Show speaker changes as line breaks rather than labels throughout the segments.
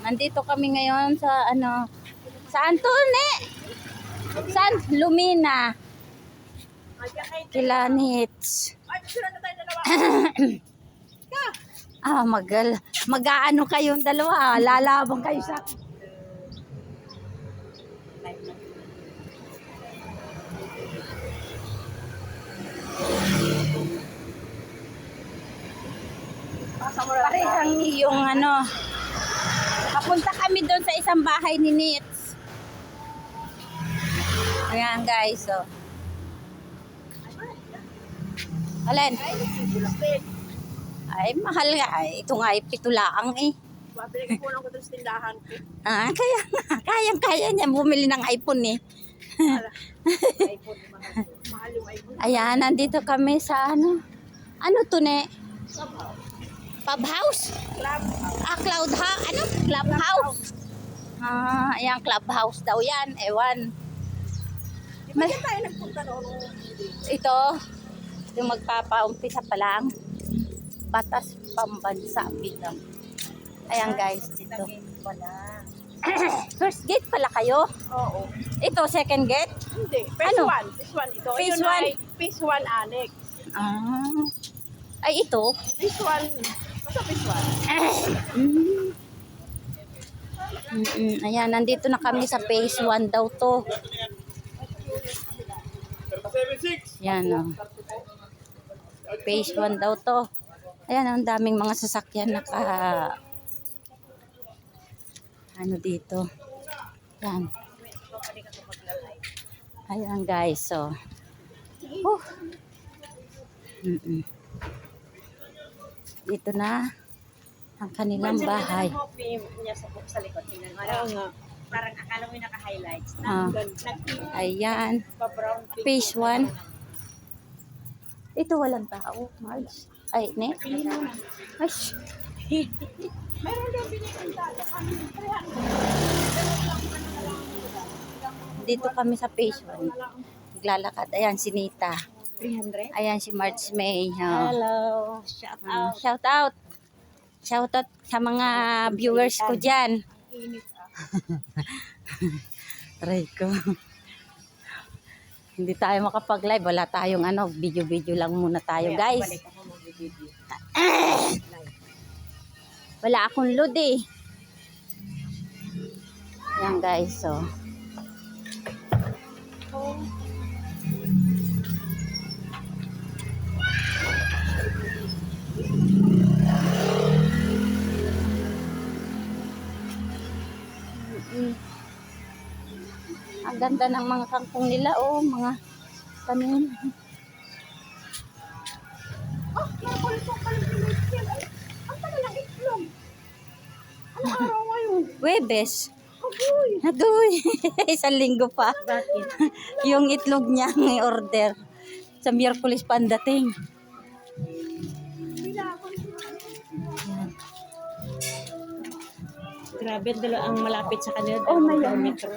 Andito kami ngayon sa saan to, ne? Saan? Lumina. Kilanits. Mag-aano kayong dalawa. Lalabang kayo sa... Parehang yung papunta kami doon sa isang bahay ni Nits. Ayan guys, so. Alin? Ay, mahal nga. Ay, ito nga ay pitulaang eh.
Pabili ko lang ko sa tindahan ko.
Kaya nga. Kaya niya bumili ng iPhone eh.
iPhone, mahal yung iPhone.
Ayan, nandito kami sa Ano to, ne? Pub house? Clubhouse. Clubhouse. Ayan, clubhouse daw yan. Ewan.
Di tayo nagpunta noon?
Ito, yung magpapaumpisa pa lang. Batas pambansa bilang. Ayan guys, dito. First gate pala kayo?
Oo.
Ito, second gate?
Hindi. Phase 1. Phase 1 ito.
Phase
Yun
1?
ay Phase 1 annex.
Ay, ito?
Phase 1. Basta Phase 1.
Ayan, nandito na kami sa phase 1 daw to. Ayan o. Phase 1 daw to. Ayan, ang daming mga sasakyan dito. Ayan. Ayan guys, so. Dito na ang kanilang bahay.
Niya sa likod. Tingnan mo. Oo nga. Parang akala mo yung naka-highlights.
Ayan. Phase 1. Ito walang tao. Marge. Ay, ne? Ay,
Meron daw biniganda.
dito kami sa phase 1. Naglalakad. Ayan, si Nita.
300?
Ayan, si Marge May.
Hello. Shout out.
Shout out. Shout out sa mga viewers ko dyan.
Init
Aray ko. Hindi tayo makapag-live. Wala tayong video-video lang muna tayo, guys.
Balik ako mag-video.
Wala akong load eh. Yan guys, so. Ang ganda ng mga kangkong nila, oh, mga tanim.
Ang tagal ng itlog. Ano araw ngayon?
Webes.
Agoy.
Agoy. Isang linggo pa.
Bakit?
Yung itlog niya ng order. Sa Miyerkules pa ang dating.
Grabe, ang malapit sa kanila.
Oh, may
kilometro.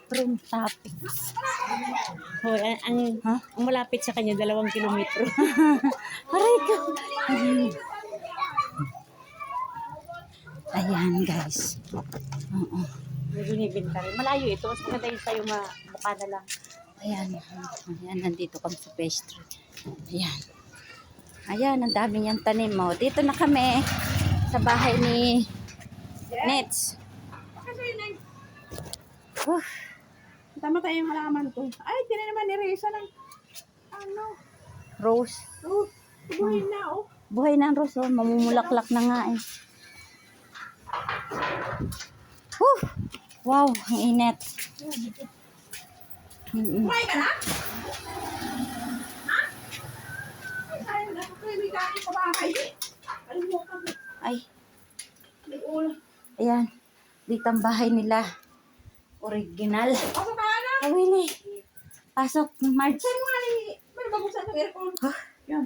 Trend topics.
Oh, ang malapit sa kanya, 2 kilometro.
Aray ka. Ayan guys. Oo.
May binibinta rin. Malayo ito. Mas maganda yung tayo mukha na lang.
Ayan. Ayan, nandito kami sa pastry. Ayan. Ayan, ang dami niyang tanim mo. Dito na kami sa bahay ni Nets.
Tama tayo yung halaman ko. Ay, tinan naman ni Reza ng
Rose.
Oh, buhay na oh.
Buhay na ang rose. Oh. Mamumulaklak na nga eh. Wow, ang init.
Buhay ka na? Ha? Ay, nakakailig ka sa bahay.
Ay. Ayan. Dito ang bahay nila. Original.
Pasok ka na.
Awili. Pasok, Marge.
Saan mo nga ni... May bagusan ng aircon.
Yan.